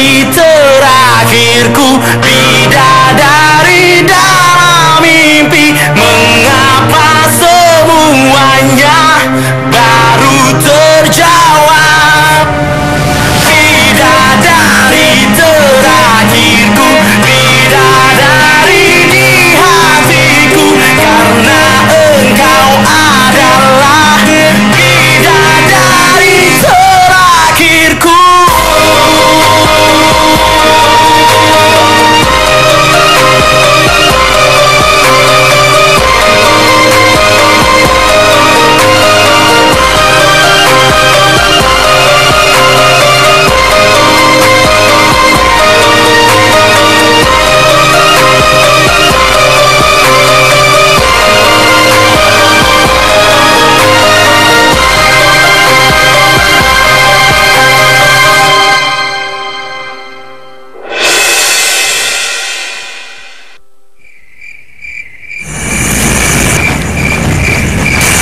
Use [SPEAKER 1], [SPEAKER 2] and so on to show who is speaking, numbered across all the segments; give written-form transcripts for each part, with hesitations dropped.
[SPEAKER 1] bidadari terakhirku, bidadari dalam mimpi. Mengapa semuanya baru terjawab? Bidadari terakhirku, bidadari di hatiku, karena engkau adalah bidadari terakhirku.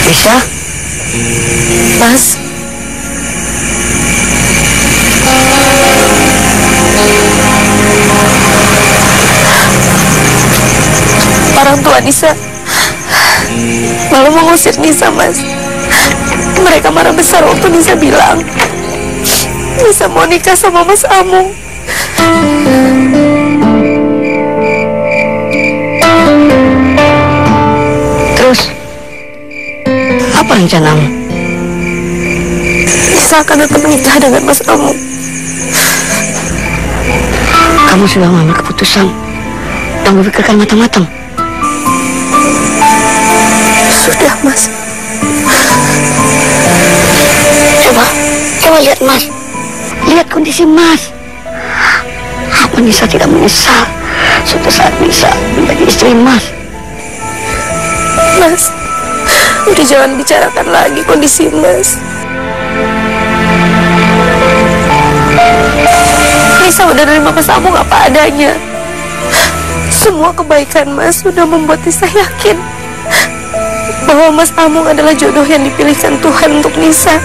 [SPEAKER 2] Nisa?
[SPEAKER 3] Mas, orang tua Nisa malah mengusir Nisa, Mas. Mereka marah besar waktu Nisa bilang Nisa mau nikah sama Mas Amung.
[SPEAKER 2] Terus apa rencanamu?
[SPEAKER 3] Nisa akan tetap menikah dengan Mas Amung.
[SPEAKER 2] Kamu sudah mengambil keputusan yang berpikirkan matang-matang?
[SPEAKER 3] Sudah, Mas.
[SPEAKER 2] Coba lihat Mas. Lihat kondisi Mas. Apa Nisa tidak menyesal suatu saat Nisa menjadi istri Mas?
[SPEAKER 3] Mas, udah jangan bicarakan lagi kondisi Mas. Nisa udah nerima Mas Amung apa adanya. Semua kebaikan Mas sudah membuat Nisa yakin bahwa Mas Amung adalah jodoh yang dipilihkan Tuhan untuk Nisa.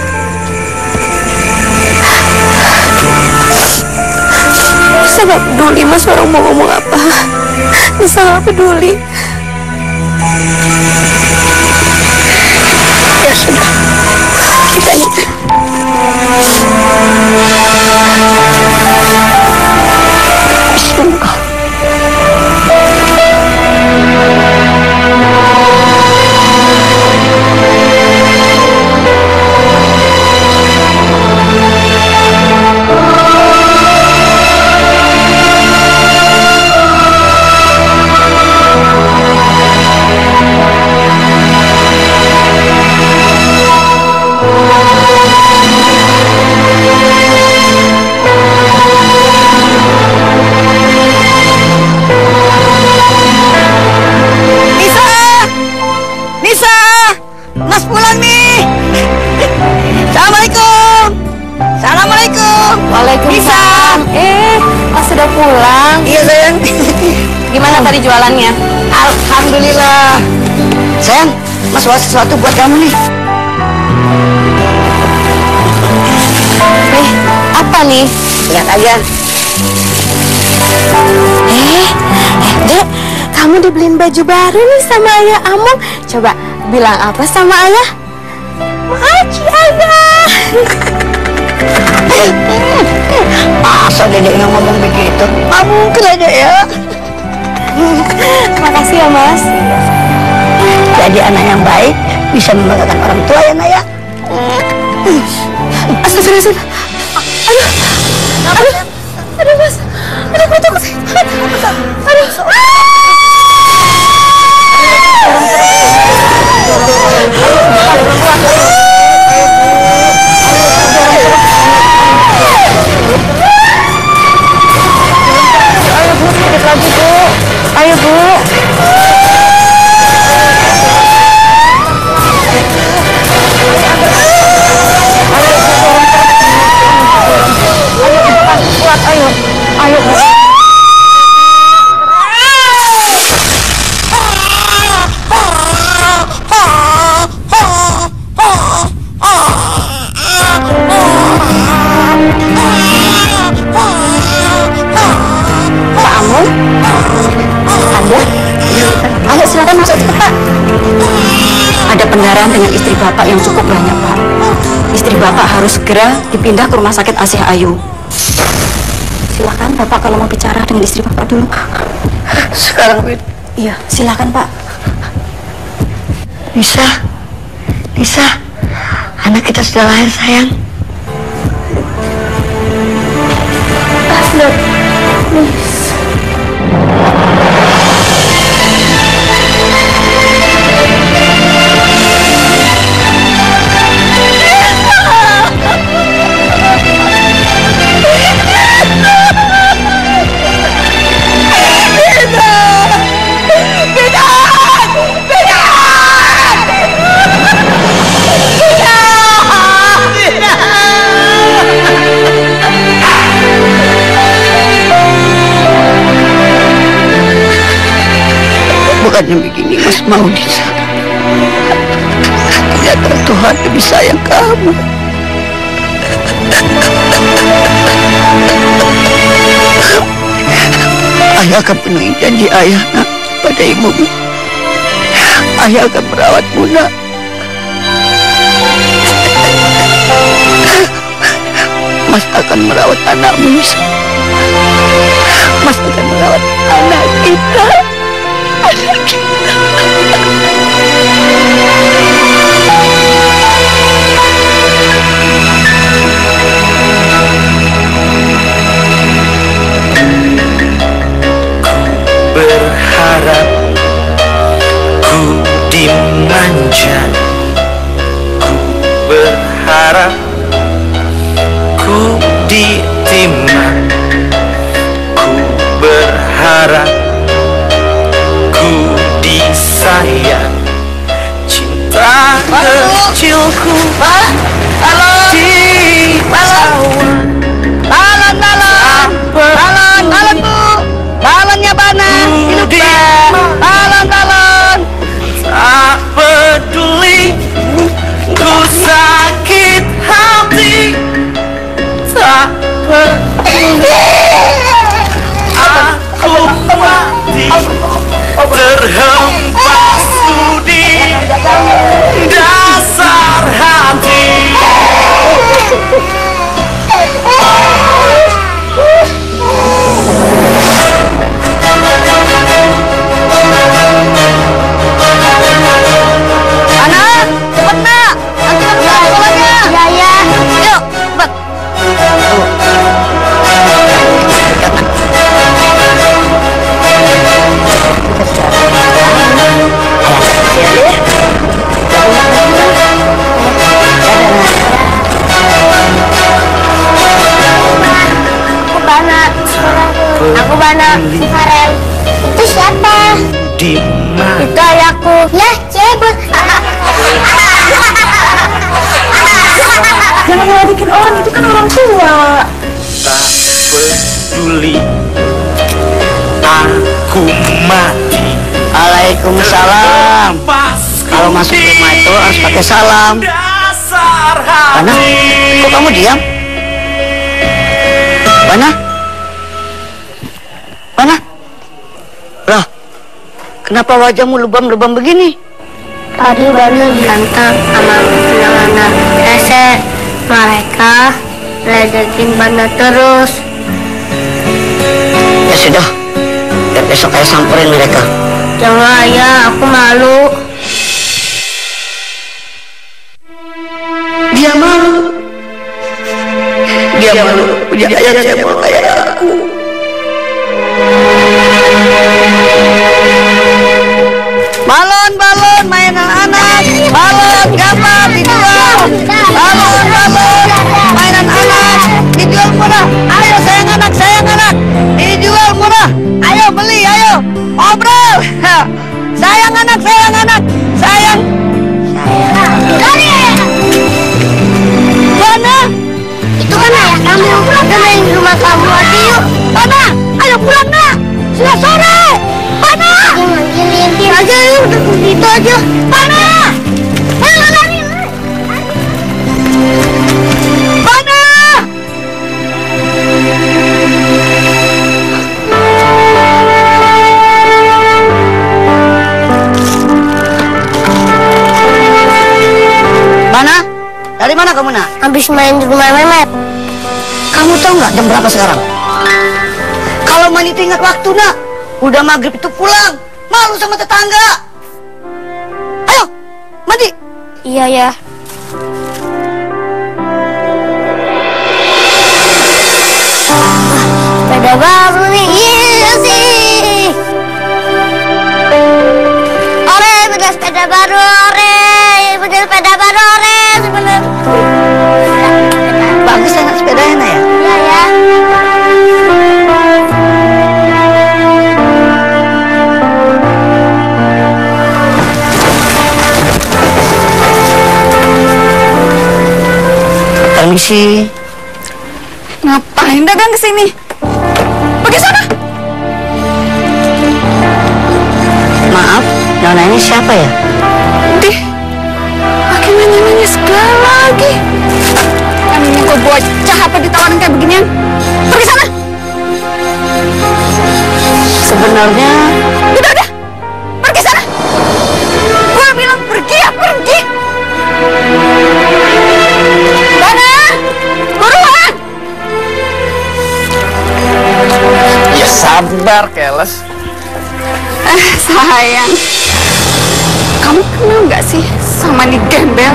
[SPEAKER 3] Nisa gak peduli Mas orang mau ngomong apa. Nisa gak peduli.
[SPEAKER 2] Ya sudah, kita nikah. Bismillah.
[SPEAKER 3] Tadi jualannya.
[SPEAKER 2] Alhamdulillah. Sayang, Mas bawa sesuatu buat kamu nih.
[SPEAKER 3] Apa nih?
[SPEAKER 2] Lihat aja.
[SPEAKER 3] Dek, kamu dibeliin baju baru nih sama Ayah Amung. Coba bilang apa sama Ayah? Makasih Ayah.
[SPEAKER 2] Masa dedeknya ngomong begitu? Nggak mungkin aja ya.
[SPEAKER 3] Makasih ya Mas.
[SPEAKER 2] Jadi anak yang baik bisa membanggakan orang tua ya Nak ya.
[SPEAKER 3] Astagfirullahaladzim. Aduh Mas. Aduh gue takut. Aduh.
[SPEAKER 2] Ayo Bu.
[SPEAKER 3] pembayaran dengan istri Bapak yang cukup banyak, Pak. Istri Bapak harus segera dipindah ke rumah sakit Asih Ayu. Silakan Bapak kalau mau bicara dengan istri Bapak dulu.
[SPEAKER 2] Sekarang, Win.
[SPEAKER 3] Iya, silakan Pak.
[SPEAKER 2] Nisa, anak kita sudah lahir, sayang. Bukannya begini Mas mau, Nisa. Ternyata Tuhan lebih sayang kamu. Ayah akan penuhi janji ayah, nak, pada ibu. Ayah akan merawatmu, nak. Mas akan merawat anakmu, Nisa. Mas akan merawat anak kita. Anak kita.
[SPEAKER 1] Berharap ku dimanja, ku berharap ku ditimang, ku berharap ku disayang. Cinta kecilku di awan.
[SPEAKER 2] Balon Bu, balonnya Bana, hidup balon.
[SPEAKER 1] Tak peduli ku sakit hati, tak peduli aku mati terhempas di dasar hati.
[SPEAKER 2] Anak, cepet nak, nanti kita bisa sekolahnya. Iya. Yuk, cepet. Aku Bana, Farel. Itu siapa?
[SPEAKER 1] Dimana
[SPEAKER 2] Itu ayahku. Ya, cebut.
[SPEAKER 3] Jangan ngeladekin orang, itu kan orang tua.
[SPEAKER 1] tak peduli aku mati.
[SPEAKER 2] Waalaikumsalam.
[SPEAKER 1] Terhempas
[SPEAKER 2] Kalau masuk rumah itu harus pakai salam.
[SPEAKER 1] dasar
[SPEAKER 2] Bana,
[SPEAKER 1] hati.
[SPEAKER 2] kok kamu diam? Bana? Lah, kenapa wajahmu lebam-lebam begini?
[SPEAKER 4] Tadi Bana berantem sama anak-anak rese. Mereka ledekin Bana terus.
[SPEAKER 2] Ya sudah, biar besok saya samperin mereka.
[SPEAKER 4] Jangan ayah, aku malu.
[SPEAKER 2] Dia malu punya ayah cebol kayak aku. Balon mainan anak, balon gambar dijual, balon mainan anak dijual murah. Ayo sayang anak, dijual murah. Ayo beli, ayo obrol. Sayang anak, sayang. Bana,
[SPEAKER 4] Itu kan ayah kamu. Kita main di rumah kamu aja yuk.
[SPEAKER 2] Bana, ayo pulang nak. Sudah sore. Bana.
[SPEAKER 4] Manggilin aja yuk. Udah begitu aja.
[SPEAKER 2] Bana! Ayo lari! Bana!
[SPEAKER 4] habis main di rumah Memet.
[SPEAKER 2] Kamu tahu nggak jam berapa sekarang? Kalau main itu ingat waktu, nak. Udah maghrib itu pulang. Malu sama tetangga. Ayo, mandi.
[SPEAKER 4] Iya ya. Sepeda baru nih. Iya sih. Ore, bener sepeda baru, ore. Bener sepeda baru, ore. Bener.
[SPEAKER 2] Bagus anak sepedanya, nak ya?
[SPEAKER 4] Iya ya.
[SPEAKER 2] Permisi.
[SPEAKER 3] Ngapain dagang ke sini? Pergi sana.
[SPEAKER 2] Maaf, nona ini siapa ya?
[SPEAKER 3] Dih, pakai nanya-nanya segala lagi. Namanya gue bocah apa ditawarin kayak beginian? Pergi sana.
[SPEAKER 2] Sebenarnya
[SPEAKER 3] Udah. Pergi sana. Gue bilang pergi ya, pergi. Mana? Buruan.
[SPEAKER 1] Ya sabar, Keles.
[SPEAKER 3] Sayang, kamu kenal nggak sih sama nih gembel?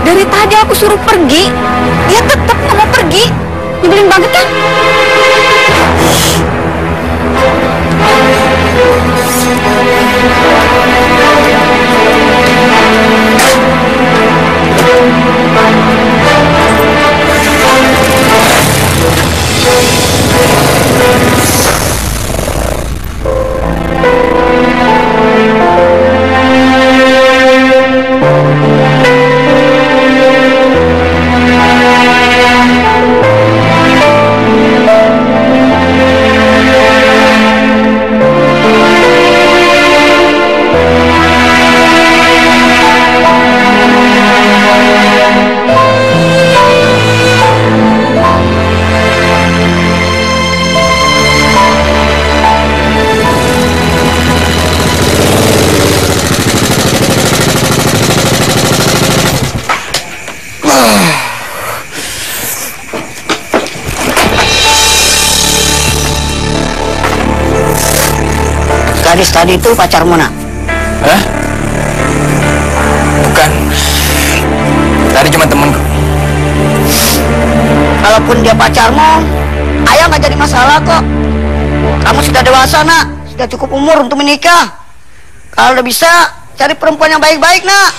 [SPEAKER 3] Dari tadi aku suruh pergi, dia tetap nggak mau pergi. Nyebelin banget kan?
[SPEAKER 2] gadis tadi itu pacarmu, nak?
[SPEAKER 1] Hah? Bukan. Tadi cuma temenku.
[SPEAKER 2] Kalaupun dia pacarmu, ayah nggak jadi masalah kok. Kamu sudah dewasa, nak. Sudah cukup umur untuk menikah. Kalau udah bisa, cari perempuan yang baik-baik, nak.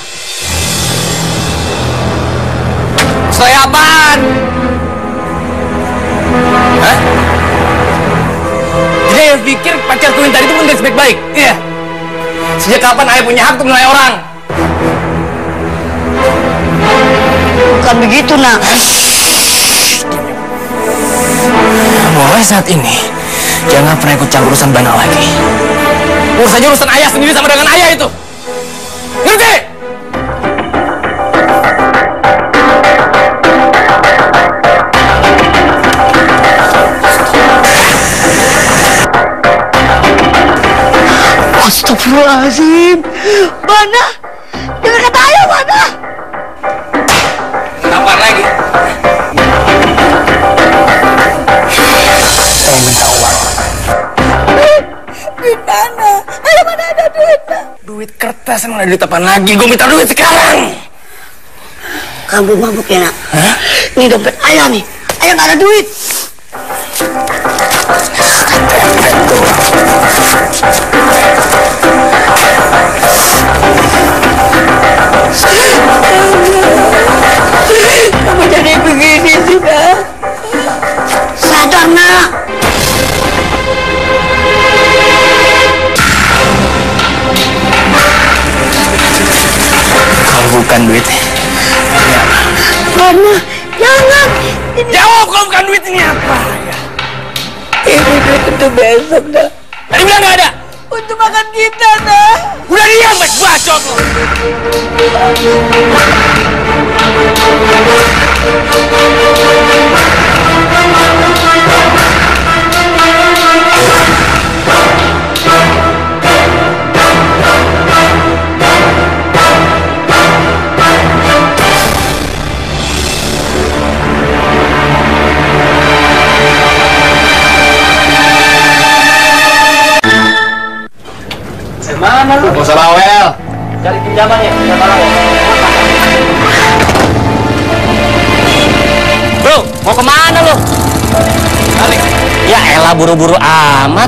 [SPEAKER 1] Saya apaan? Hah? Jadi ayah pikir pacarku yang tadi itu pun baik-baik? Iya. Sejak kapan ayah punya hak untuk menilai orang?
[SPEAKER 2] Bukan begitu, nak.
[SPEAKER 1] Mulai saat ini, jangan pernah ikut campur urusan Bana lagi. Urus aja urusan ayah sendiri sama dengan ayah itu. Ngerti?
[SPEAKER 2] Astagfirullahaladzim. Bana, dengar kata ayah, Bana.
[SPEAKER 1] Kapan lagi? Saya minta uang.
[SPEAKER 3] Duit mana? Ayo mana ada duitnya?
[SPEAKER 1] Duit kertas emang ada duit apaan lagi? Gue minta duit sekarang.
[SPEAKER 2] Kamu mabuk ya, nak?
[SPEAKER 1] Hah?
[SPEAKER 2] Ini dompet ayah nih. Ayah nggak ada duit.
[SPEAKER 3] Kamu jadi begini sudah.
[SPEAKER 2] Sadar, nak.
[SPEAKER 1] Kalau bukan duit, ini apa?
[SPEAKER 2] Bana, jangan.
[SPEAKER 1] Jawab, kalau bukan duit ini apa? Ya.
[SPEAKER 3] Ini duit untuk besok dah.
[SPEAKER 1] Tadi bilang nggak ada.
[SPEAKER 3] Untuk makan kita dah.
[SPEAKER 1] Udah diam, bacot lo.
[SPEAKER 2] mana lu?
[SPEAKER 1] Gak usah bawel.
[SPEAKER 2] Cari pinjamannya, sekarang ya.
[SPEAKER 1] Bro, mau kemana lu? Balik. Ya elah, buru-buru amat.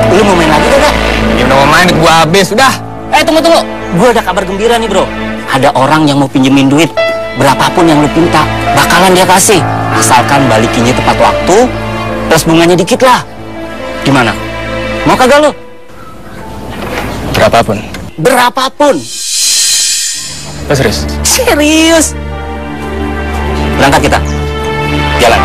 [SPEAKER 1] Lu mau main lagi gak? Ya udah mau main, gua habis, udah. Tunggu. Gua ada kabar gembira nih, bro. Ada orang yang mau pinjemin duit. Berapapun yang lu pinta, bakalan dia kasih. Asalkan balikinnya tepat waktu, plus bunganya dikit lah. Gimana? Mau kagak lu? Berapapun. Lu serius? Serius. Berangkat kita. Jalan.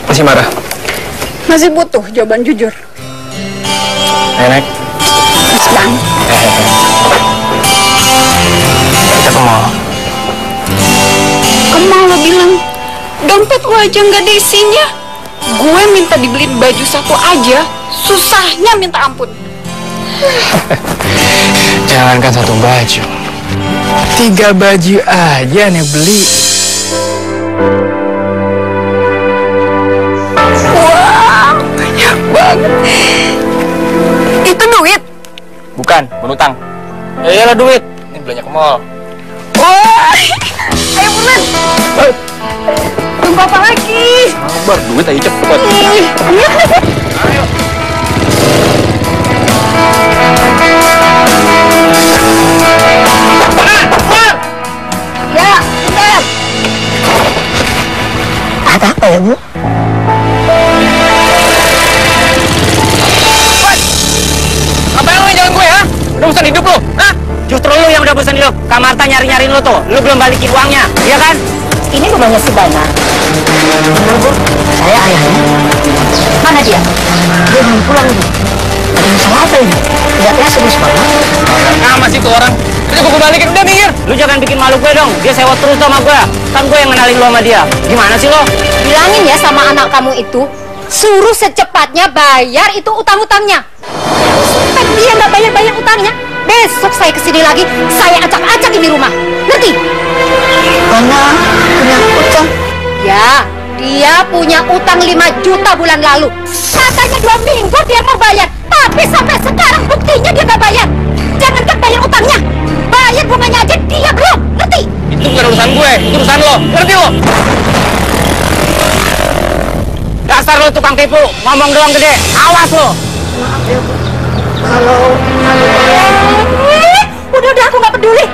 [SPEAKER 1] Masih marah?
[SPEAKER 3] Masih butuh jawaban jujur.
[SPEAKER 1] Naik.
[SPEAKER 3] Sedang.
[SPEAKER 1] Kita ke mall.
[SPEAKER 3] Emang lo bilang dompet gue aja nggak ada isinya. Gue minta dibeliin baju satu aja, susahnya minta ampun.
[SPEAKER 1] Jangankan satu baju, 3 baju aja nih beli.
[SPEAKER 3] Wah, banyak banget. Itu duit?
[SPEAKER 1] Bukan, menutang. Ya iyalah duit. Ini belanja ke mall.
[SPEAKER 3] Wah, ayo bulan. Tunggu apa lagi?
[SPEAKER 1] Sabar, duit aja cepet. Ayo.
[SPEAKER 2] Ya, bentar. Ada apa ya, Bu?
[SPEAKER 1] Ngapain lu jangan gue, ha? Udah bosan hidup lu, ha? Justru lu yang udah bosan hidup. Kak Marta nyari-nyariin lu tuh. Lu belum balikin uangnya, iya kan?
[SPEAKER 2] Ini rumahnya si Bana. Benar, Bu. Saya ayahnya. Mana dia? Dia belum pulang, Bu. Ada masalah apa ini? Lihatnya serius banget.
[SPEAKER 1] Nah, masih tuh orang. Itu gue balikin, udah minggir. Lu jangan bikin malu gue dong. Dia sewa terus sama gue. Kan gue yang kenalin lu sama dia. Gimana sih lo?
[SPEAKER 3] Bilangin ya sama anak kamu itu, suruh secepatnya bayar itu utang-utangnya. Kan dia nggak bayar utangnya, besok saya kesini lagi, saya acak-acak ini rumah. Ngerti?
[SPEAKER 2] Bana punya utang.
[SPEAKER 3] Ya, dia punya utang 5 juta bulan lalu. Katanya 2 minggu dia mau bayar, tapi sampai sekarang buktinya dia nggak bayar. Jangankan bayar utangnya, bayar bunganya aja dia belum. Ngerti?
[SPEAKER 1] Itu bukan urusan gue, itu urusan lo. Ngerti lo? Dasar lo tukang tipu, ngomong doang gede. Awas lo.
[SPEAKER 2] Maaf ya, Bu. Kalau
[SPEAKER 3] Udah aku nggak peduli.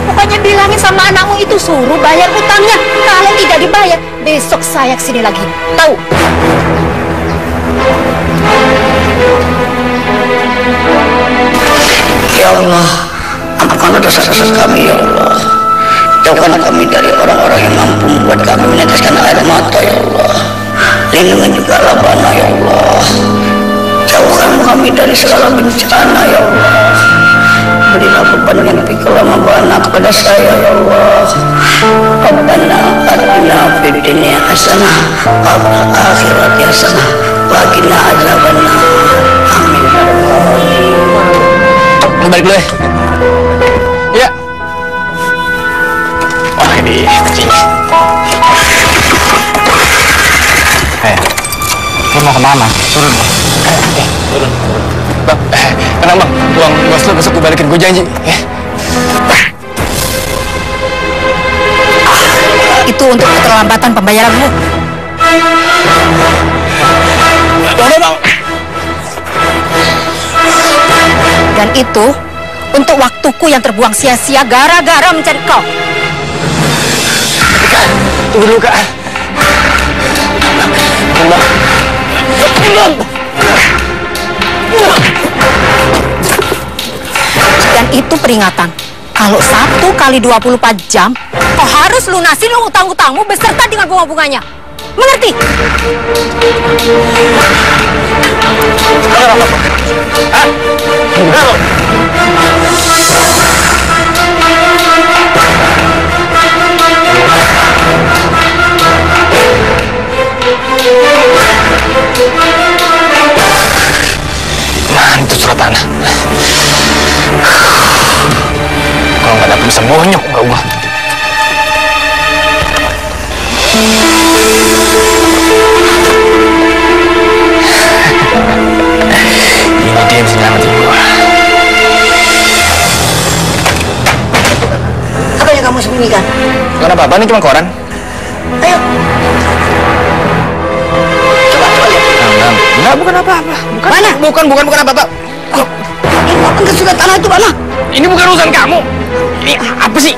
[SPEAKER 3] Pokoknya bilangin sama anakmu itu suruh bayar utangnya. Kalau tidak dibayar, besok saya kesini lagi. Tahu?
[SPEAKER 2] Ya Allah, ampunkanlah dosa-dosa kami, ya Allah. Jauhkanlah kami dari orang-orang yang mampu membuat kami meneteskan air mata, ya Allah. Lindungi juga Bana, ya Allah. Jauhkan kami dari segala bencana, ya Allah. Berilah beban yang pikul sama Bana kepada saya, ya Allah. Rabbana atina fid dunya hasanah wa fil akhirati hasanah wa qina adzabannar. Amin ya rabbal alamin.
[SPEAKER 1] Balik dulu ya. Iya. Wah, ini kucingnya. Lu mau kemana? Turun. Turun. Bang, tenang bang. Uang bos lu besok gue balikin, gue janji.
[SPEAKER 3] Itu untuk keterlambatan pembayaranmu.
[SPEAKER 1] Bang.
[SPEAKER 3] Dan itu untuk waktuku yang terbuang sia-sia gara-gara mencari kau.
[SPEAKER 1] Kak, tunggu dulu Kak.
[SPEAKER 3] Dan itu peringatan. Kalau 1 kali 24 jam, kau harus lunasin utang-utangmu beserta dengan bunga-bunganya. Mengerti?
[SPEAKER 1] Mana itu surat tanah? Kalau nggak dapet bisa bonyok nggak gua. Ini dia yang bisa nyelamatin gua.
[SPEAKER 2] Apa yang kamu sembunyikan?
[SPEAKER 1] Bukan apa-apa, ini cuma koran.
[SPEAKER 2] Ayo. Coba lihat.
[SPEAKER 1] Enggak, bukan apa-apa.
[SPEAKER 2] Mana?
[SPEAKER 1] Bukan apa-apa.
[SPEAKER 2] Ini orang kesudah tanah itu, Bana.
[SPEAKER 1] Ini bukan urusan kamu. Ini apa sih?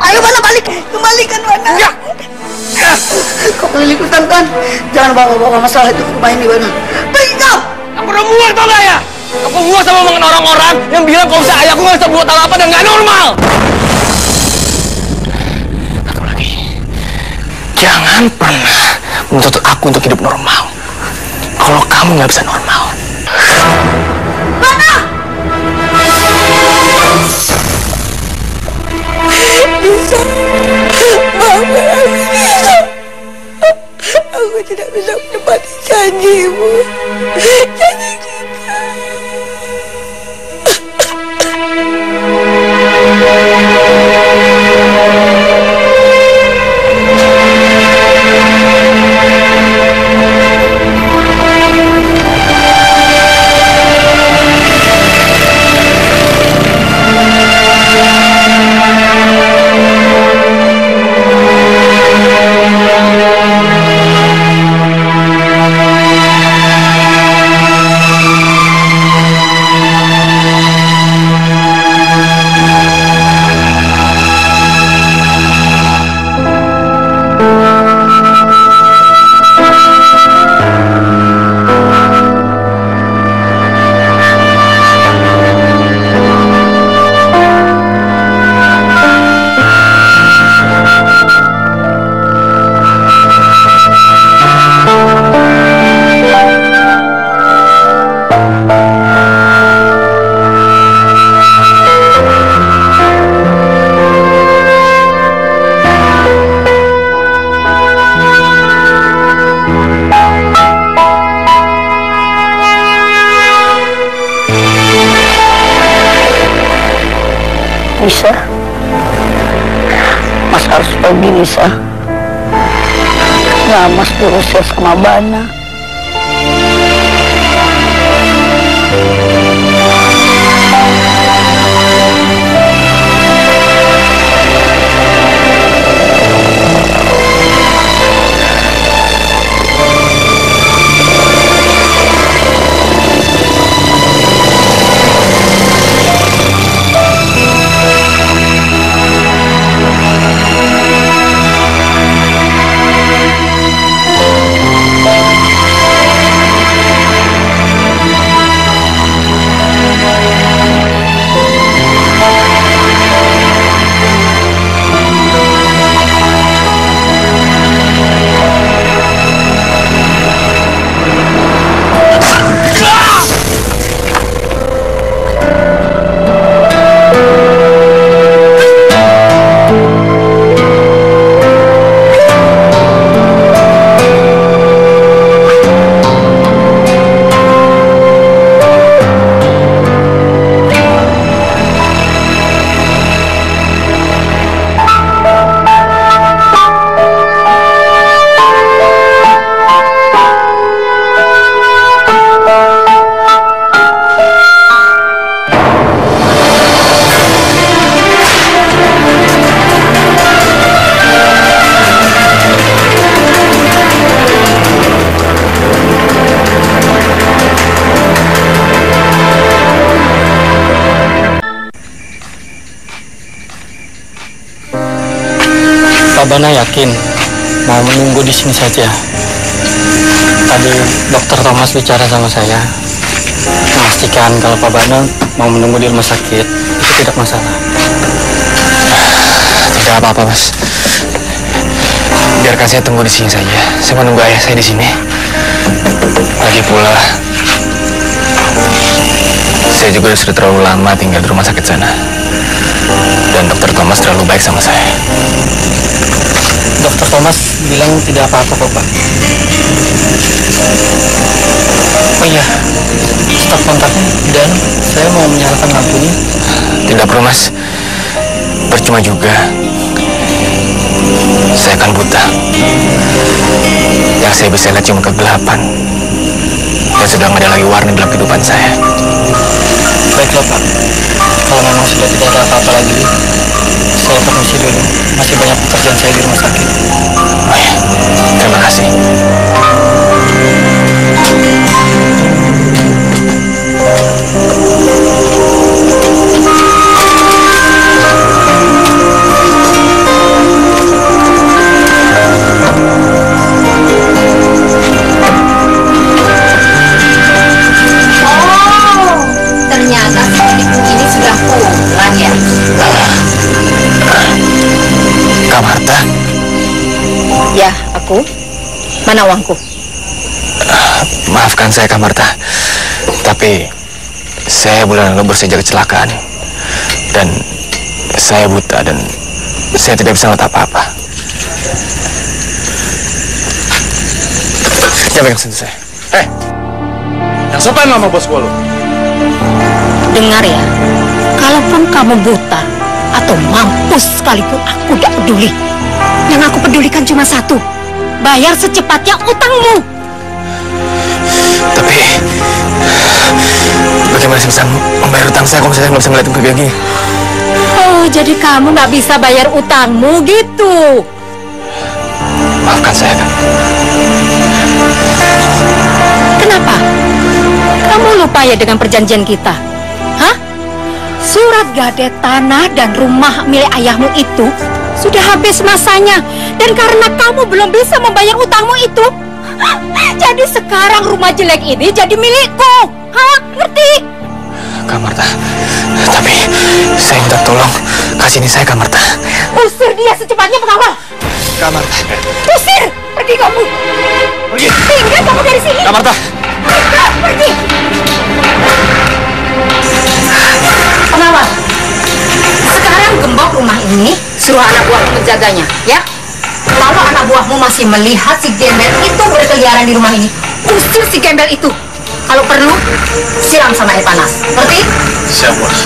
[SPEAKER 2] Ayo, Bana, balik. Kembalikan, Bana.
[SPEAKER 1] Enggak.
[SPEAKER 2] Kau keliling hutan kan? Jangan bawa-bawa masalah itu ke rumah ini, Bana. Pergi kau!
[SPEAKER 1] Aku udah muak, tau gak ya? Aku muak sama omongan orang-orang yang bilang kalau misalnya ayahku gak bisa buat apa-apa dan gak normal. Satu lagi. Jangan pernah menuntut aku untuk hidup normal. Kalau kamu gak bisa normal.
[SPEAKER 2] Bana! Nisa, maafkan aku, Nisa. Aku tidak bisa menepati janjimu. Janji kita. Nisa, Mas harus pergi, Nisa. Nah, Mas berusaha sama Bana.
[SPEAKER 1] Pak Bana yakin mau menunggu di sini saja. Tadi Dokter Thomas bicara sama saya, memastikan kalau Pak Bana mau menunggu di rumah sakit itu tidak masalah. Tidak apa-apa, Mas. Biarkan saya tunggu di sini saja. Saya menunggu ayah saya di sini. Lagi pula, saya juga sudah terlalu lama tinggal di rumah sakit sana. Dan Dokter Thomas terlalu baik sama saya. Dokter Thomas bilang tidak apa-apa kok, Pak. Oh iya, stop kontaknya dan saya mau menyalakan lampunya. Tidak perlu, Mas. Percuma juga. Saya kan buta. Yang saya bisa lihat cuma kegelapan. Dan sudah nggak ada lagi warna dalam kehidupan saya.
[SPEAKER 5] Baiklah Pak, kalau memang sudah tidak ada apa-apa lagi, saya permisi dulu. Masih banyak pekerjaan saya di rumah sakit.
[SPEAKER 1] Oh ya, terima kasih.
[SPEAKER 3] Ternyata si ibu ini sudah pulang ya.
[SPEAKER 1] Kak Marta.
[SPEAKER 3] Ya, aku. Mana uangku?
[SPEAKER 1] Maafkan saya Kak Marta, tapi saya bulan lalu baru saja kecelakaan. Dan saya buta dan saya tidak bisa melihat apa-apa. Jangan pegang sentuh saya.
[SPEAKER 5] Yang sopan sama bos gue lo.
[SPEAKER 3] Dengar ya, kalaupun kamu buta atau mampus sekalipun, aku tidak peduli. Yang aku pedulikan cuma satu, bayar secepatnya utangmu.
[SPEAKER 1] Tapi bagaimana saya bisa membayar utang saya kalau saya nggak bisa melihat kayak gini?
[SPEAKER 3] Oh, jadi kamu nggak bisa bayar utangmu gitu?
[SPEAKER 1] Maafkan saya Kak.
[SPEAKER 3] Kenapa? Kamu lupa ya dengan perjanjian kita? Hah? Surat gade tanah dan rumah milik ayahmu itu sudah habis masanya. Dan karena kamu belum bisa membayar utangmu itu, jadi sekarang rumah jelek ini jadi milikku. Hah? Ngerti?
[SPEAKER 1] Kak Marta, tapi saya minta tolong kasih ini saya Kak Marta.
[SPEAKER 3] Usir dia secepatnya, pengawal.
[SPEAKER 1] Kak Marta.
[SPEAKER 3] Usir! Pergi kamu!
[SPEAKER 1] Pergi!
[SPEAKER 3] Tinggal kamu dari sini!
[SPEAKER 1] Kak Marta!
[SPEAKER 3] Pergi! Pengawal, sekarang gembok rumah ini, suruh anak buahmu menjaganya, ya? Kalau anak buahmu masih melihat si gembel itu berkeliaran di rumah ini, usir si gembel itu. Kalau perlu, siram sama air panas. Ngerti?
[SPEAKER 5] Siap bos.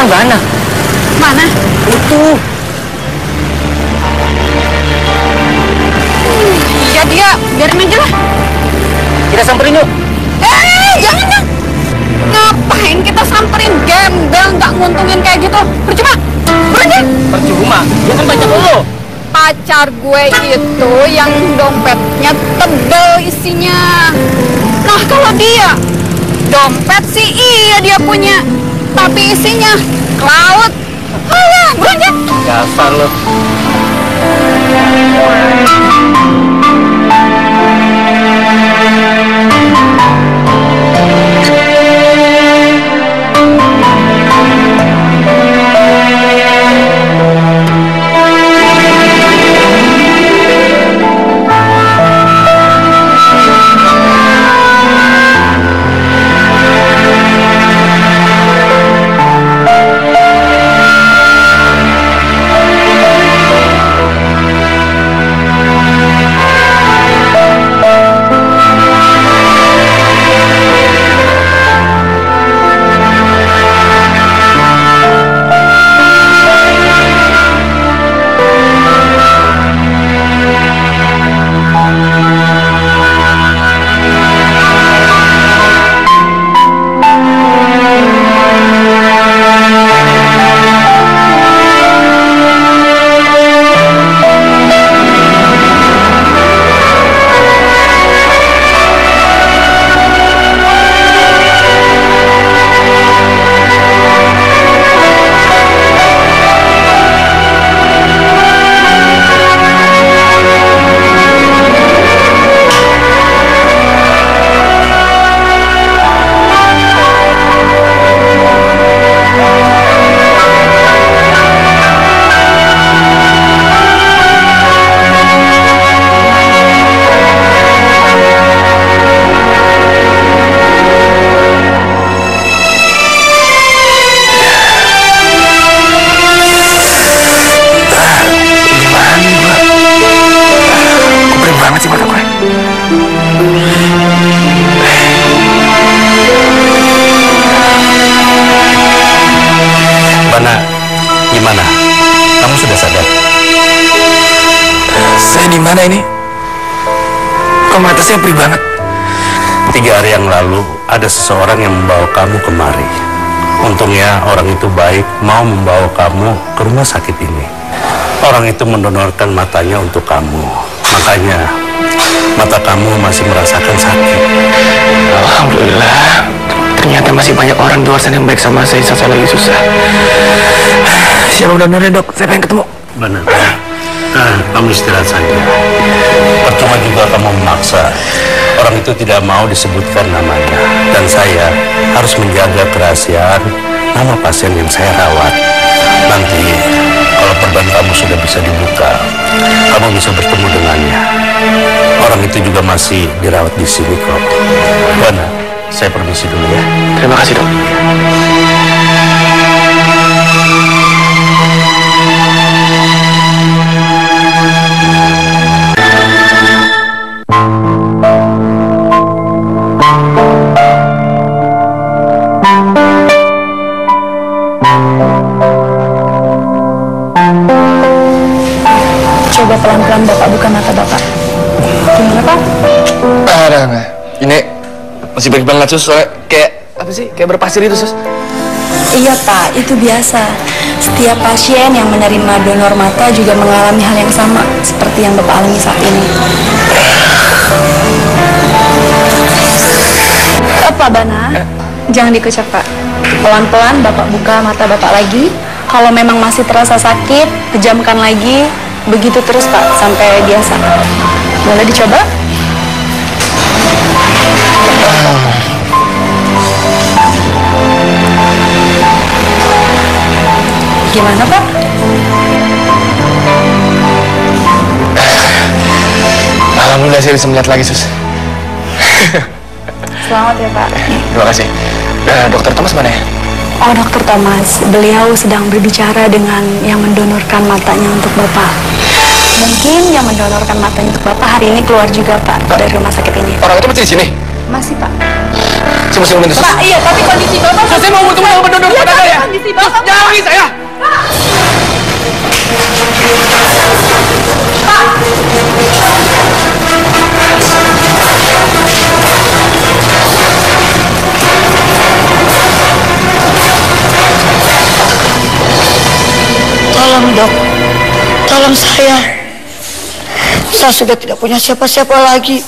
[SPEAKER 1] Mana?
[SPEAKER 3] Mana?
[SPEAKER 1] Itu.
[SPEAKER 3] Ya dia, biarin aja lah.
[SPEAKER 1] Kita samperin yuk.
[SPEAKER 3] Jangan dong. Ngapain kita samperin gembel, nggak nguntungin kayak gitu? Percuma. Berhenti.
[SPEAKER 1] Percuma. Dia kan pacar lo.
[SPEAKER 3] Pacar gue itu yang dompetnya tebel isinya. Nah kalau dia, dompet sih iya dia punya, tapi isinya laut. Alah, berhenti.
[SPEAKER 1] Dasar lo.
[SPEAKER 6] Bana, gimana? Kamu sudah sadar?
[SPEAKER 5] Saya di mana ini? Kok mata saya perih banget?
[SPEAKER 6] 3 hari yang lalu ada seseorang yang membawa kamu kemari. Untungnya orang itu baik, mau membawa kamu ke rumah sakit ini. Orang itu mendonorkan matanya untuk kamu. Makanya mata kamu masih merasakan sakit.
[SPEAKER 5] Alhamdulillah. Ternyata masih banyak orang di luar sana yang baik sama saya saat saya lagi susah. Siapa donornya, Dok? Saya pengen ketemu.
[SPEAKER 6] Benar. Kamu istirahat saja. Percuma juga kamu memaksa. Orang itu tidak mau disebutkan namanya. Dan saya harus menjaga kerahasiaan nama pasien yang saya rawat. Nanti kalau perban kamu sudah bisa dibuka, kamu bisa bertemu dengannya. Orang itu juga masih dirawat di sini kok. Bana, saya permisi dulu ya.
[SPEAKER 5] Terima kasih, Dok.
[SPEAKER 3] Coba pelan-pelan Bapak buka mata Bapak. Gimana, Pak?
[SPEAKER 5] Nah. Ini masih baik banget, Sus. Soalnya kayak, apa sih? Kayak berpasir itu, Sus.
[SPEAKER 3] Iya, Pak. Itu biasa. Setiap pasien yang menerima donor mata juga mengalami hal yang sama seperti yang Bapak alami saat ini. Pak Bana, jangan dikucap, Pak. Pelan-pelan Bapak buka mata Bapak lagi. Kalau memang masih terasa sakit, pejamkan lagi. Begitu terus, Pak, sampai biasa. Boleh dicoba? Gimana, Pak?
[SPEAKER 5] Alhamdulillah saya bisa melihat lagi, Sus.
[SPEAKER 3] Selamat ya, Pak.
[SPEAKER 5] Terima kasih. Dokter Thomas mana ya?
[SPEAKER 3] Oh, Dokter Thomas, beliau sedang berbicara dengan yang mendonorkan matanya untuk Bapak. Mungkin yang mendonorkan matanya untuk Bapak hari ini keluar juga, Pak, dari rumah sakit ini.
[SPEAKER 5] Orang itu masih di sini?
[SPEAKER 3] Masih, Pak.
[SPEAKER 5] Saya mesti ngomongin, Sus.
[SPEAKER 3] Pak, iya, tapi kondisi Bapak...
[SPEAKER 5] Saya mau bertemu dengan pendonor pada saya.
[SPEAKER 3] Kondisi Bapak...
[SPEAKER 5] Jangan lagi saya.
[SPEAKER 2] Tolong, Dok. Tolong saya. Saya sudah tidak punya siapa-siapa lagi.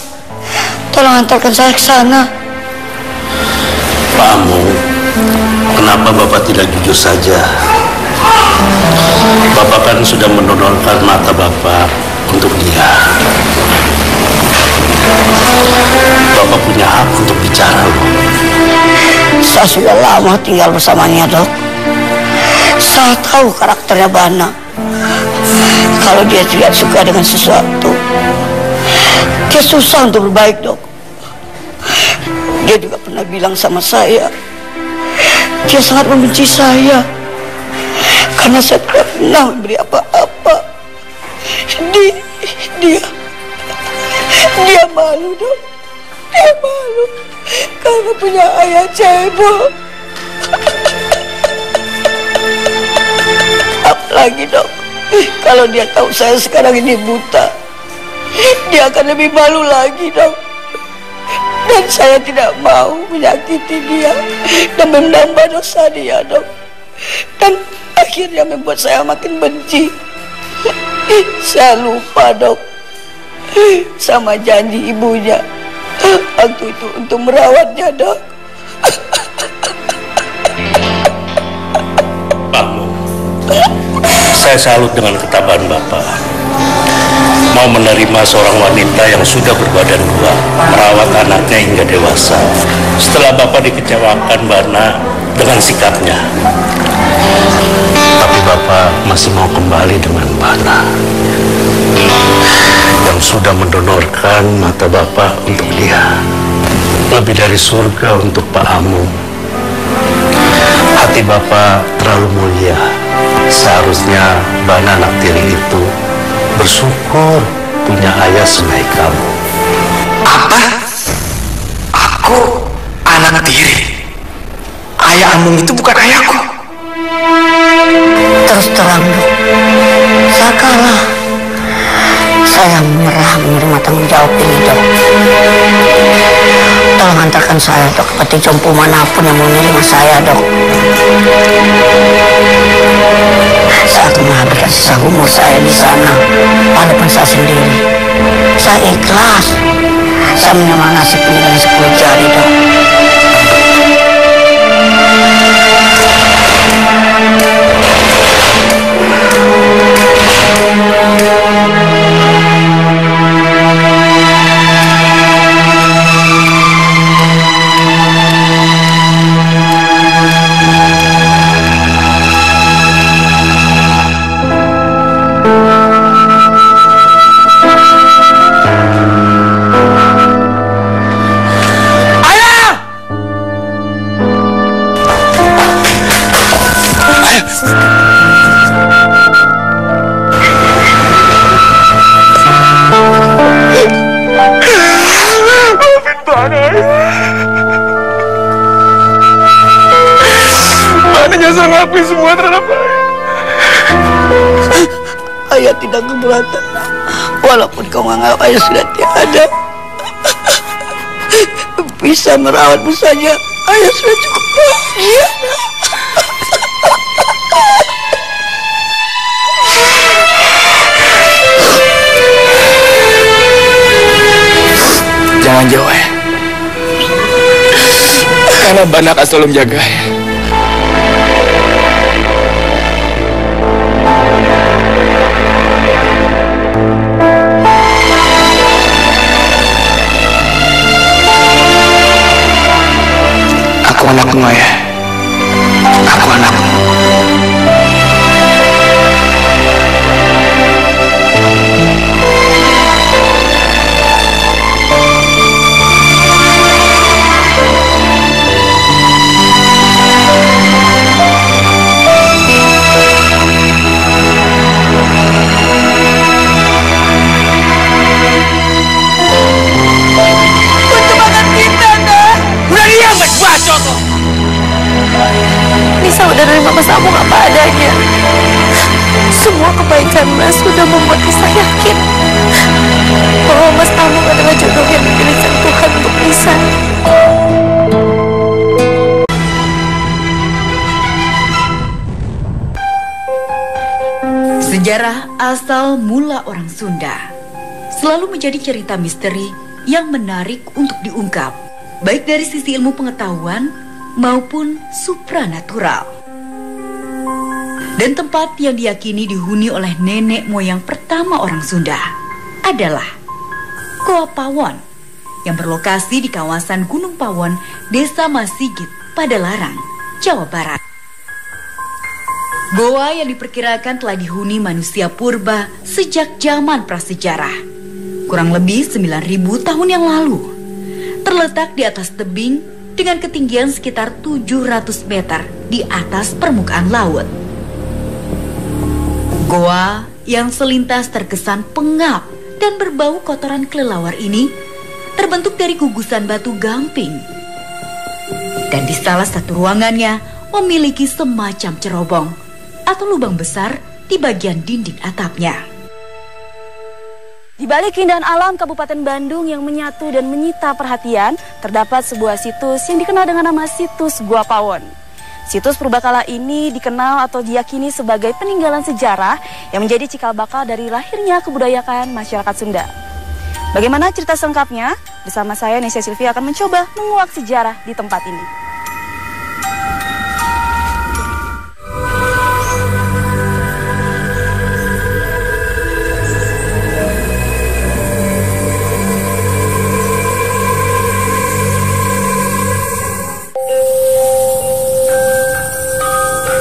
[SPEAKER 2] Tolong antarkan saya ke sana.
[SPEAKER 6] Pak Amu, kenapa Bapak tidak jujur saja? Bapak kan sudah mendonorkan mata Bapak untuk dia. Bapak punya hak untuk bicara loh.
[SPEAKER 2] Saya sudah lama tinggal bersamanya, Dok. Saya tahu karakternya Bana. Kalau dia tidak suka dengan sesuatu, dia susah untuk berbaik, Dok. Dia juga pernah bilang sama saya, dia sangat membenci saya karena saya tidak pernah memberi apa-apa. Dia malu, Dok. Dia malu karena punya ayah cebol. Apalagi, Dok, kalau dia tahu saya sekarang ini buta, dia akan lebih malu lagi, Dok. Dan saya tidak mau menyakiti dia dan menambah dosa dia, Dok. Dan akhirnya membuat saya makin benci. Saya lupa, Dok, sama janji ibunya waktu itu untuk merawatnya, Dok.
[SPEAKER 6] Saya salut dengan ketabahan Bapak. Mau menerima seorang wanita yang sudah berbadan dua, merawat anaknya hingga dewasa. Setelah Bapak dikecewakan Bana dengan sikapnya. Tapi Bapak masih mau kembali dengan Bana yang sudah mendonorkan mata Bapak untuk dia. Lebih dari surga untuk Pak Amu. Hati Bapak terlalu mulia. Seharusnya Bana anak tiri itu bersyukur punya ayah sebaik kamu.
[SPEAKER 7] ayah Amung itu bukan ayahku.
[SPEAKER 2] Terus terang, Dok, saya kalah. Saya menyerah menerima tanggung jawab ini, Dok. Tolong antarkan saya, Dok, ke peti jompo manapun yang mau menerima saya, Dok. Saya akan menghabiskan sisa umur saya di sana, walaupun saya sendiri. Saya ikhlas. Saya menerima nasib ini dari 10 jari, Dok.
[SPEAKER 7] Semua terhadap
[SPEAKER 2] Ayah tidak keberatan, walaupun kau menganggap ayah sudah tiada. Bisa merawatmu saja, ayah sudah cukup bahagia.
[SPEAKER 7] Jangan jauh, ayah. Karena Banak akan selalu menjaga ayah. Aku anakmu, ayah. Aku anakmu.
[SPEAKER 3] Nisa udah nerima Mas Amung apa adanya. Semua kebaikan Mas sudah membuat Nisa yakin bahwa Mas Amung adalah jodoh yang dipilih Tuhan untuk Nisa.
[SPEAKER 8] Sejarah asal mula orang Sunda selalu menjadi cerita misteri yang menarik untuk diungkap, baik dari sisi ilmu pengetahuan maupun supranatural. Dan tempat yang diyakini dihuni oleh nenek moyang pertama orang Sunda adalah Goa Pawon yang berlokasi di kawasan Gunung Pawon, Desa Masigit, Padalarang, Jawa Barat. Goa yang diperkirakan telah dihuni manusia purba sejak zaman prasejarah, kurang lebih 9.000 tahun yang lalu. Terletak di atas tebing dengan ketinggian sekitar 700 meter di atas permukaan laut. Goa yang selintas terkesan pengap dan berbau kotoran kelelawar ini terbentuk dari gugusan batu gamping. Dan di salah satu ruangannya memiliki semacam cerobong atau lubang besar di bagian dinding atapnya.
[SPEAKER 9] Di balik keindahan alam Kabupaten Bandung yang menyatu dan menyita perhatian, terdapat sebuah situs yang dikenal dengan nama situs Goa Pawon. Situs purbakala ini dikenal atau diyakini sebagai peninggalan sejarah yang menjadi cikal bakal dari lahirnya kebudayaan masyarakat Sunda. Bagaimana cerita selengkapnya? Bersama saya, Nesya Sylvia, akan mencoba menguak sejarah di tempat ini.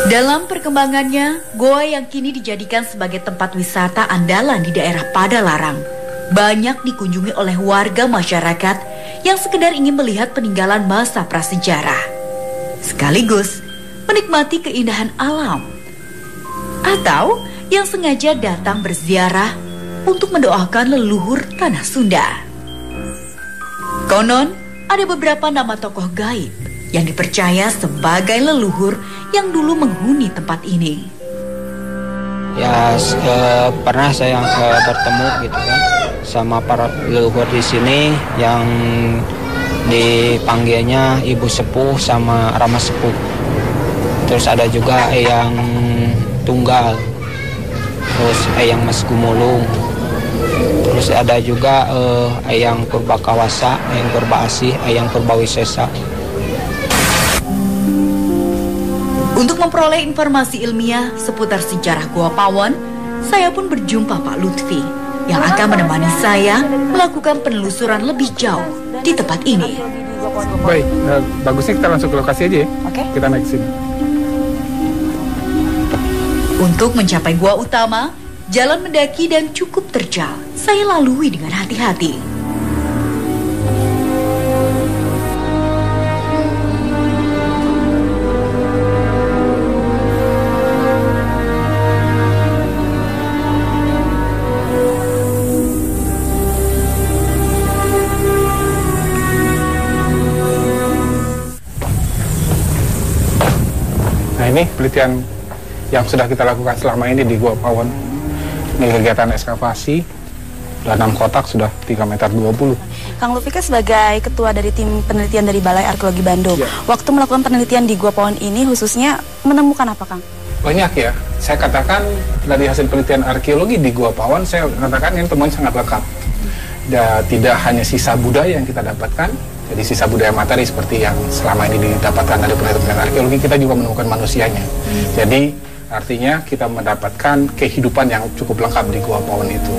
[SPEAKER 8] Dalam perkembangannya, goa yang kini dijadikan sebagai tempat wisata andalan di daerah Padalarang banyak dikunjungi oleh warga masyarakat yang sekedar ingin melihat peninggalan masa prasejarah, sekaligus menikmati keindahan alam, atau yang sengaja datang berziarah untuk mendoakan leluhur tanah Sunda. Konon, ada beberapa nama tokoh gaib yang dipercaya sebagai leluhur yang dulu menghuni tempat ini.
[SPEAKER 10] Ya pernah saya bertemu gitu kan sama para leluhur di sini yang dipanggilnya Ibu Sepuh sama Rama Sepuh. Terus ada juga Eyang Tunggal, terus Eyang Mas Gumulung, terus ada juga Eyang Purbakawasa, Eyang Purba Asih, Eyang Purbawisesa.
[SPEAKER 8] Untuk memperoleh informasi ilmiah seputar sejarah Goa Pawon, saya pun berjumpa Pak Lutfi yang akan menemani saya melakukan penelusuran lebih jauh di tempat ini.
[SPEAKER 11] Baik, bagusnya kita langsung ke lokasi aja ya. Oke. Kita naik sini.
[SPEAKER 8] Untuk mencapai gua utama, jalan mendaki dan cukup terjal. Saya lalui dengan hati-hati.
[SPEAKER 11] Nah ini penelitian yang sudah kita lakukan selama ini di Gua Pawon. Ini kegiatan ekskavasi, 6 kotak sudah 3,20 meter.
[SPEAKER 9] Kang Lutfi sebagai ketua dari tim penelitian dari Balai Arkeologi Bandung, waktu melakukan penelitian di Gua Pawon ini khususnya menemukan apa, Kang?
[SPEAKER 11] Banyak ya, saya katakan dari hasil penelitian arkeologi di Gua Pawon, saya katakan ini temuan sangat lengkap. Dan tidak hanya sisa budaya yang kita dapatkan, jadi sisa budaya materi seperti yang selama ini didapatkan dari penelitian arkeologi, kita juga menemukan manusianya. Jadi artinya kita mendapatkan kehidupan yang cukup lengkap di Gua Pawon itu.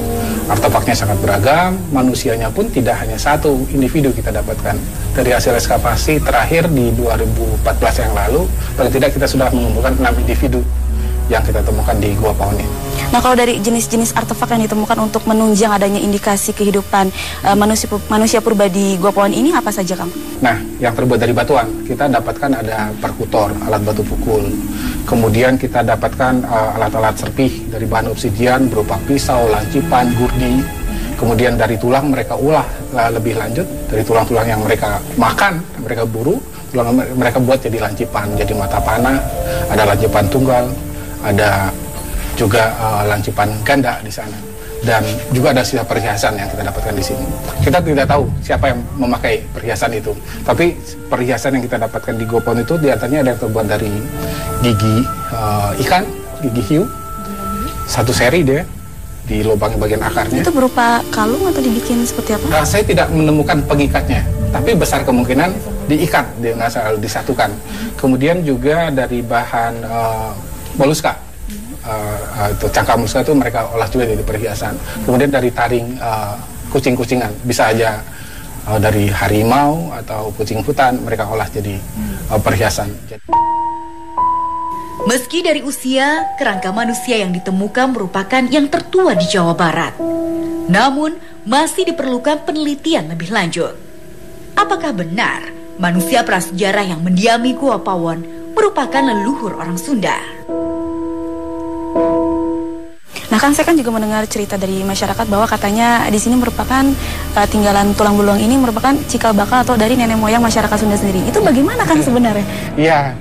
[SPEAKER 11] Artefaknya sangat beragam, manusianya pun tidak hanya satu individu kita dapatkan. Dari hasil ekskavasi terakhir di 2014 yang lalu, paling tidak kita sudah menemukan 6 individu yang kita temukan di Gua Pawon ini.
[SPEAKER 9] Nah, kalau dari jenis-jenis artefak yang ditemukan untuk menunjang adanya indikasi kehidupan manusia purba di Gua Pawon ini apa saja, Kang?
[SPEAKER 11] Nah, yang terbuat dari batuan, kita dapatkan ada perkutor, alat batu pukul. Kemudian kita dapatkan alat-alat serpih dari bahan obsidian berupa pisau, lancipan, gurdi. Kemudian dari tulang mereka ulah lebih lanjut, dari tulang-tulang yang mereka makan, mereka buru, tulang mereka buat jadi lancipan, jadi mata panah, ada lancipan tunggal, ada juga lancipan ganda di sana, dan juga ada sisa perhiasan yang kita dapatkan di sini. Kita tidak tahu siapa yang memakai perhiasan itu, tapi perhiasan yang kita dapatkan di Gua Pawon itu diantaranya ada yang terbuat dari gigi ikan, gigi hiu, satu seri dia di lubang bagian akarnya.
[SPEAKER 9] Itu berupa kalung atau dibikin seperti apa?
[SPEAKER 11] Saya tidak menemukan pengikatnya, tapi besar kemungkinan diikat, disatukan. Kemudian juga dari bahan moluska. Itu cangkang moluska itu mereka olah juga jadi perhiasan. Kemudian dari taring kucing-kucingan, bisa aja dari harimau atau kucing hutan mereka olah jadi perhiasan.
[SPEAKER 8] Meski dari usia, kerangka manusia yang ditemukan merupakan yang tertua di Jawa Barat. Namun, masih diperlukan penelitian lebih lanjut. Apakah benar manusia prasejarah yang mendiami Gua Pawon merupakan leluhur orang Sunda?
[SPEAKER 9] Nah, kan saya juga mendengar cerita dari masyarakat bahwa katanya di sini merupakan tinggalan tulang belulang ini merupakan cikal bakal atau dari nenek moyang masyarakat Sunda sendiri. Itu bagaimana, Kang, sebenarnya?
[SPEAKER 11] Iya,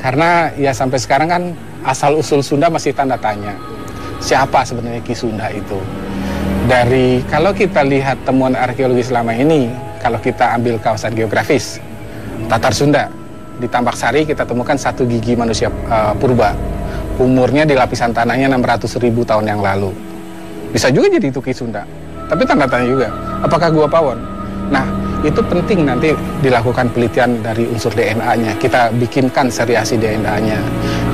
[SPEAKER 11] karena ya sampai sekarang kan asal-usul Sunda masih tanda tanya. Siapa sebenarnya Ki Sunda itu? Dari kalau kita lihat temuan arkeologi selama ini, kalau kita ambil kawasan geografis, Tatar Sunda, di Tambak Sari kita temukan satu gigi manusia purba. Umurnya di lapisan tanahnya 600.000 tahun yang lalu. Bisa juga jadi itu Ki Sunda. Tapi tanda tanya juga, apakah Gua Pawon? Nah, itu penting nanti dilakukan penelitian dari unsur DNA-nya. Kita bikinkan seriasi DNA-nya.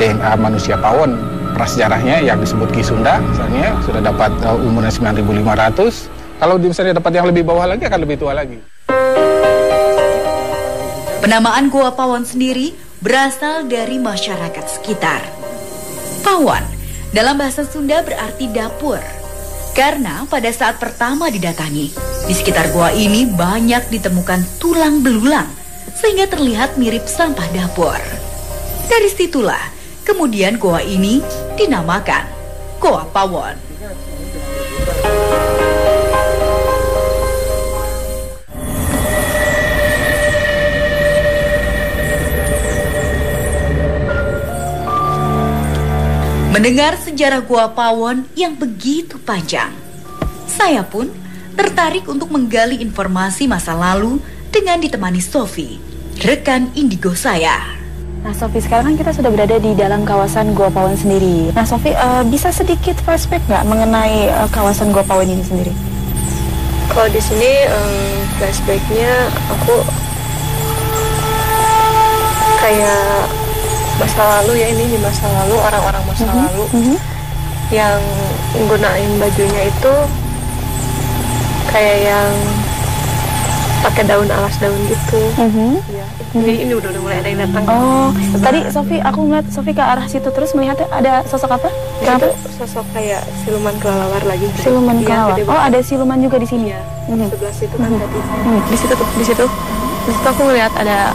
[SPEAKER 11] DNA manusia Pawon, prasejarahnya yang disebut Ki Sunda, misalnya sudah dapat umurnya 9.500. Kalau misalnya dapat yang lebih bawah lagi, akan lebih tua lagi.
[SPEAKER 8] Penamaan Gua Pawon sendiri berasal dari masyarakat sekitar. Pawon dalam bahasa Sunda berarti dapur. Karena pada saat pertama didatangi, di sekitar gua ini banyak ditemukan tulang belulang sehingga terlihat mirip sampah dapur. Dari situlah kemudian gua ini dinamakan Gua Pawon. Mendengar sejarah Gua Pawon yang begitu panjang, saya pun tertarik untuk menggali informasi masa lalu dengan ditemani Sofi, rekan indigo saya.
[SPEAKER 9] Nah Sofi, sekarang kan kita sudah berada di dalam kawasan Gua Pawon sendiri. Nah Sofi, bisa sedikit flashback nggak mengenai kawasan Gua Pawon ini sendiri?
[SPEAKER 3] Kalau di sini flashbacknya aku kayak masa lalu ya, ini di masa lalu, orang-orang masa lalu yang gunain bajunya itu kayak yang pakai daun alas daun gitu. Ya. Jadi ini udah mulai ada yang datang.
[SPEAKER 9] Oh, tadi Sofi, aku ngeliat Sofi ke arah situ terus melihatnya ada sosok apa?
[SPEAKER 3] Itu sosok kayak siluman kelelawar lagi.
[SPEAKER 9] Siluman kelelawar. Oh, ada siluman juga di sini.
[SPEAKER 3] Ya. Sebelah situ kan tadi. Di situ tuh, di situ aku ngeliat ada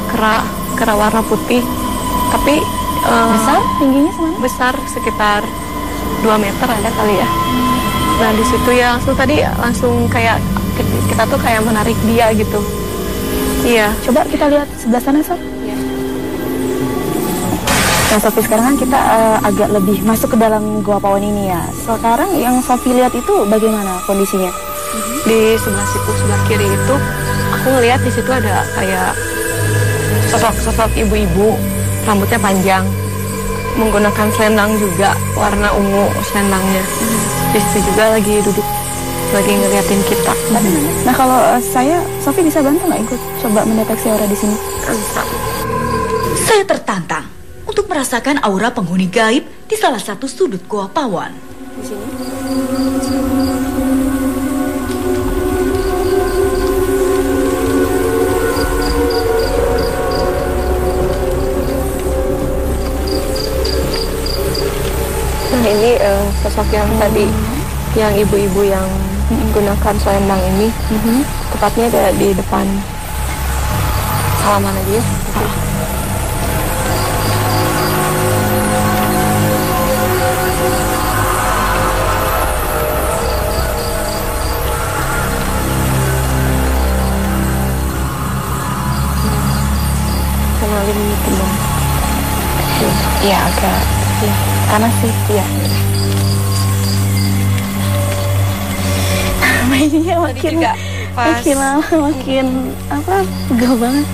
[SPEAKER 3] kera warna putih. Tapi
[SPEAKER 9] besar, tingginya semana?
[SPEAKER 3] Besar, sekitar 2 meter ada kali ya. Nah di situ ya langsung kayak kita tuh kayak menarik dia gitu. Iya.
[SPEAKER 9] Coba kita lihat sebelah sana, Sof.
[SPEAKER 3] Iya.
[SPEAKER 9] Nah Sofi, sekarang kan kita agak lebih masuk ke dalam Gua Pawon ini ya. Sekarang yang Sofi lihat itu bagaimana kondisinya?
[SPEAKER 3] Di sebelah situ, sebelah kiri itu aku ngeliat di situ ada kayak sosok ibu-ibu, rambutnya panjang, menggunakan selendang juga, warna ungu selendangnya. Di situ juga lagi duduk, lagi ngeliatin kita.
[SPEAKER 9] Nah kalau Sofi bisa bantu nggak ikut coba mendeteksi aura di sini?
[SPEAKER 3] Bisa.
[SPEAKER 8] Saya tertantang untuk merasakan aura penghuni gaib di salah satu sudut Gua Pawon.
[SPEAKER 3] Di sini. Nah ini sosok yang tadi, yang ibu-ibu yang menggunakan selendang ini, tepatnya ada di depan halaman aja ya. Kenalin gitu dong.
[SPEAKER 9] Iya agak panas sih. Iya. Mainnya makin lama makin pegel banget.